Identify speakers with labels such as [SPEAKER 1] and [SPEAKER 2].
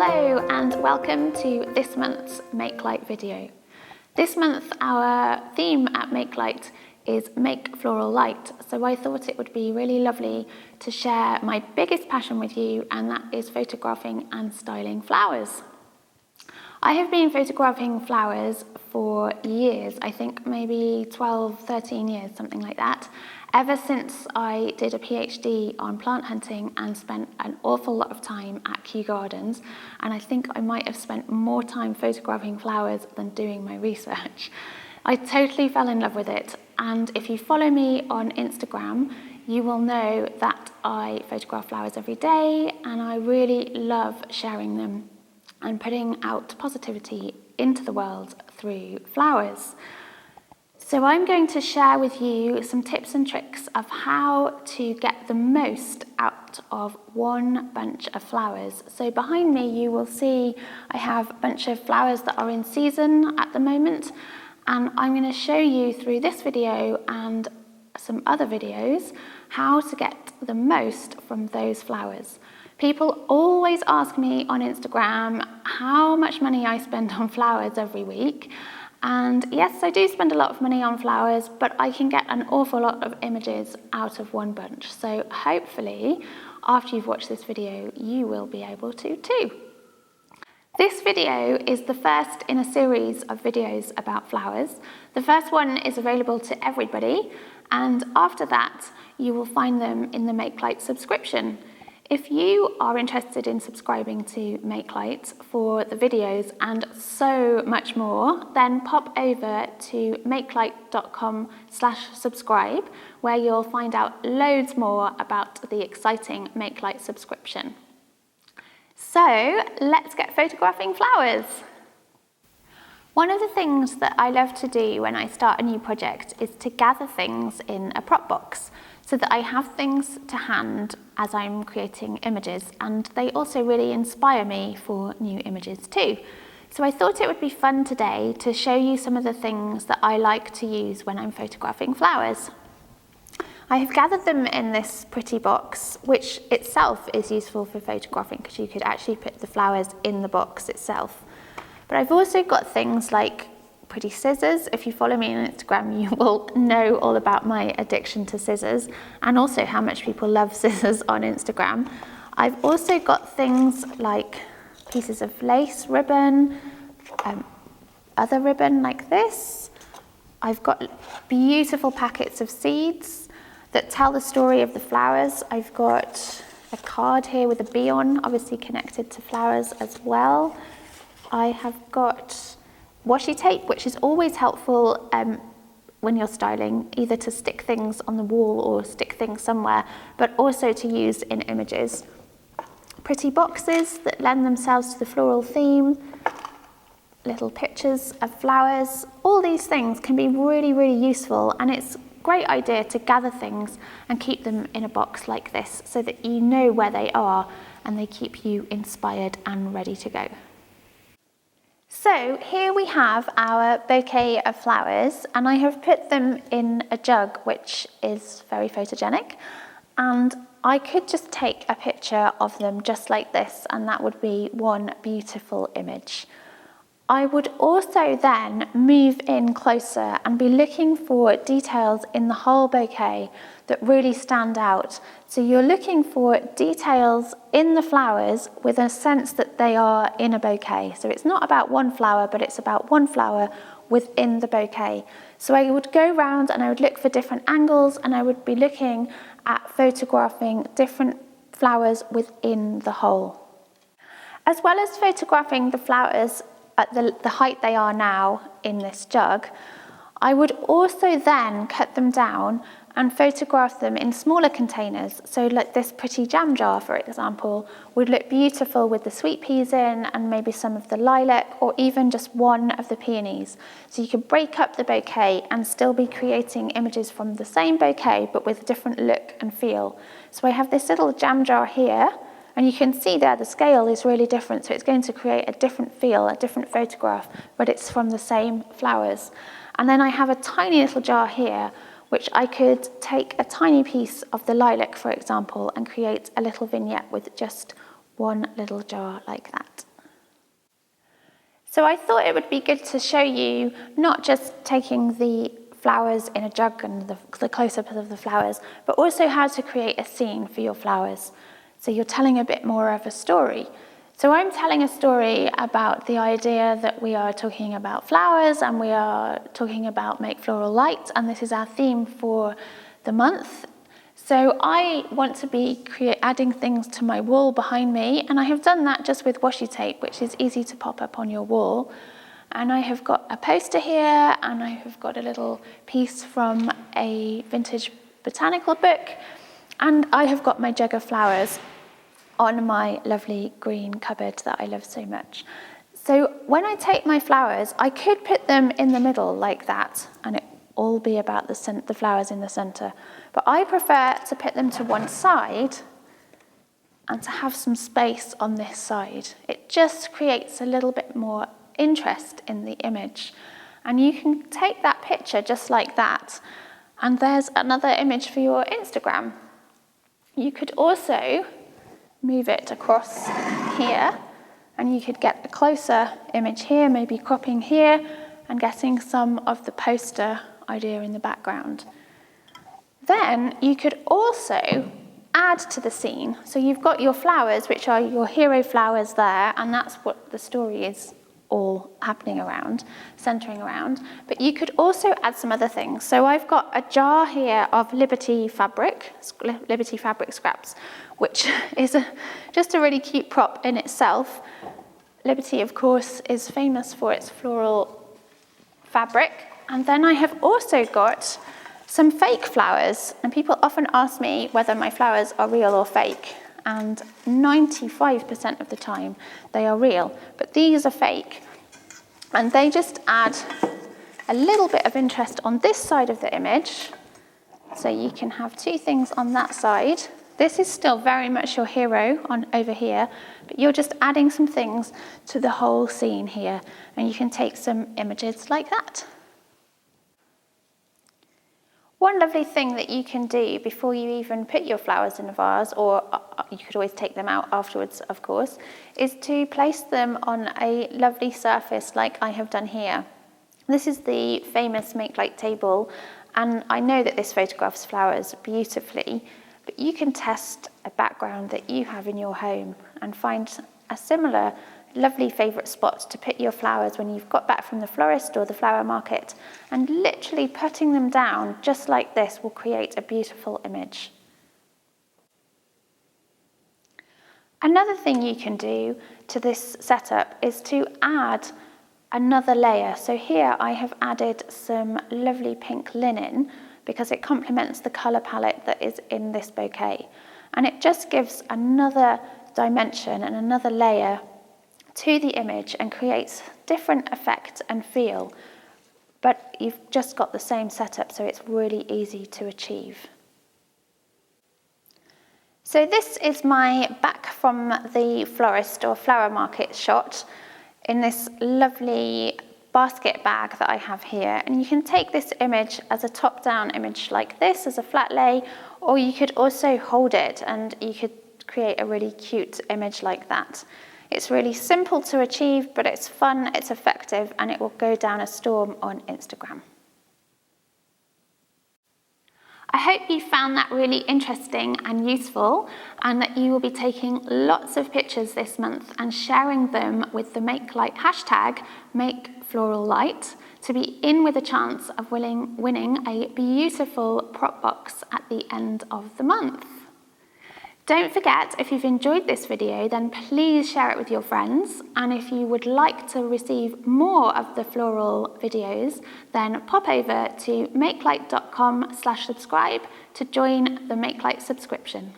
[SPEAKER 1] Hello and welcome to this month's Make Light video. This month our theme at Make Light is Make Floral Light, so I thought it would be really lovely to share my biggest passion with you, and that is photographing and styling flowers. I have been photographing flowers for years, I think maybe 12, 13 years, something like that, ever since I did a PhD on plant hunting and spent an awful lot of time at Kew Gardens, and I think I might have spent more time photographing flowers than doing my research. I totally fell in love with it, and if you follow me on Instagram, you will know that I photograph flowers every day, and I really love sharing them and putting out positivity into the world through flowers. So I'm going to share with you some tips and tricks of how to get the most out of one bunch of flowers. So behind me you will see I have a bunch of flowers that are in season at the moment, and I'm going to show you through this video and some other videos how to get the most from those flowers. People always ask me on Instagram how much money I spend on flowers every week. And yes, I do spend a lot of money on flowers, but I can get an awful lot of images out of one bunch. So hopefully, after you've watched this video, you will be able to too. This video is the first in a series of videos about flowers. The first one is available to everybody, and after that, you will find them in the Make Light subscription. If you are interested in subscribing to Make Light for the videos and so much more, then pop over to makelight.com/subscribe, where you'll find out loads more about the exciting Make Light subscription. So let's get photographing flowers. One of the things that I love to do when I start a new project is to gather things in a prop box, so that I have things to hand as I'm creating images, and they also really inspire me for new images too. So I thought it would be fun today to show you some of the things that I like to use when I'm photographing flowers. I have gathered them in this pretty box, which itself is useful for photographing because you could actually put the flowers in the box itself. But I've also got things like pretty scissors. If you follow me on Instagram, you will know all about my addiction to scissors and also how much people love scissors on Instagram. I've also got things like pieces of lace ribbon, other ribbon like this. I've got beautiful packets of seeds that tell the story of the flowers. I've got a card here with a bee on, obviously connected to flowers as well. I have got washi tape, which is always helpful when you're styling, either to stick things on the wall or stick things somewhere, but also to use in images. Pretty boxes that lend themselves to the floral theme, little pictures of flowers. All these things can be really, really useful, and it's a great idea to gather things and keep them in a box like this so that you know where they are and they keep you inspired and ready to go. So here we have our bouquet of flowers, and I have put them in a jug which is very photogenic, and I could just take a picture of them just like this and that would be one beautiful image. I would also then move in closer and be looking for details in the whole bouquet that really stand out. So you're looking for details in the flowers with a sense that they are in a bouquet. So it's not about one flower, but it's about one flower within the bouquet. So I would go round and I would look for different angles, and I would be looking at photographing different flowers within the whole. As well as photographing the flowers at the height they are now in this jug, I would also then cut them down and photograph them in smaller containers. So like this pretty jam jar, for example, would look beautiful with the sweet peas in and maybe some of the lilac or even just one of the peonies. So you could break up the bouquet and still be creating images from the same bouquet but with a different look and feel. So I have this little jam jar here, and you can see there the scale is really different, so it's going to create a different feel, a different photograph, but it's from the same flowers. And then I have a tiny little jar here, which I could take a tiny piece of the lilac, for example, and create a little vignette with just one little jar like that. So I thought it would be good to show you not just taking the flowers in a jug and the close-up of the flowers, but also how to create a scene for your flowers. So you're telling a bit more of a story. So I'm telling a story about the idea that we are talking about flowers and we are talking about Make Floral Light, and this is our theme for the month. So I want to be adding things to my wall behind me, and I have done that just with washi tape, which is easy to pop up on your wall. And I have got a poster here, and I have got a little piece from a vintage botanical book, and I have got my jug of flowers on my lovely green cupboard that I love so much. So when I take my flowers, I could put them in the middle like that, and it all be about the flowers in the center. But I prefer to put them to one side and to have some space on this side. It just creates a little bit more interest in the image. And you can take that picture just like that, and there's another image for your Instagram. You could also move it across here, and you could get a closer image here, maybe cropping here and getting some of the poster idea in the background. Then you could also add to the scene. So you've got your flowers, which are your hero flowers there, and that's what the story is all happening around, centering around. But you could also add some other things. So I've got a jar here of Liberty fabric scraps, which is just a really cute prop in itself. Liberty, of course, is famous for its floral fabric. And then I have also got some fake flowers, and people often ask me whether my flowers are real or fake, and 95% of the time they are real, but these are fake, and they just add a little bit of interest on this side of the image. So you can have two things on that side. This is still very much your hero on over here, but you're just adding some things to the whole scene here, and you can take some images like that. One lovely thing that you can do before you even put your flowers in a vase, or you could always take them out afterwards, of course, is to place them on a lovely surface like I have done here. This is the famous Make Light table, and I know that this photographs flowers beautifully, but you can test a background that you have in your home and find a similar lovely favourite spot to put your flowers when you've got back from the florist or the flower market, and literally putting them down just like this will create a beautiful image. Another thing you can do to this setup is to add another layer. So here I have added some lovely pink linen because it complements the colour palette that is in this bouquet, and it just gives another dimension and another layer to the image and creates different effect and feel, but you've just got the same setup, so it's really easy to achieve. So this is my back from the florist or flower market shot in this lovely basket bag that I have here, and you can take this image as a top-down image like this, as a flat lay, or you could also hold it and you could create a really cute image like that. It's really simple to achieve, but it's fun, it's effective, and it will go down a storm on Instagram. I hope you found that really interesting and useful, and that you will be taking lots of pictures this month and sharing them with the Make Light hashtag, Make Floral Light, to be in with a chance of winning a beautiful prop box at the end of the month. Don't forget, if you've enjoyed this video, then please share it with your friends. And if you would like to receive more of the floral videos, then pop over to makelight.com/subscribe to join the Make Light subscription.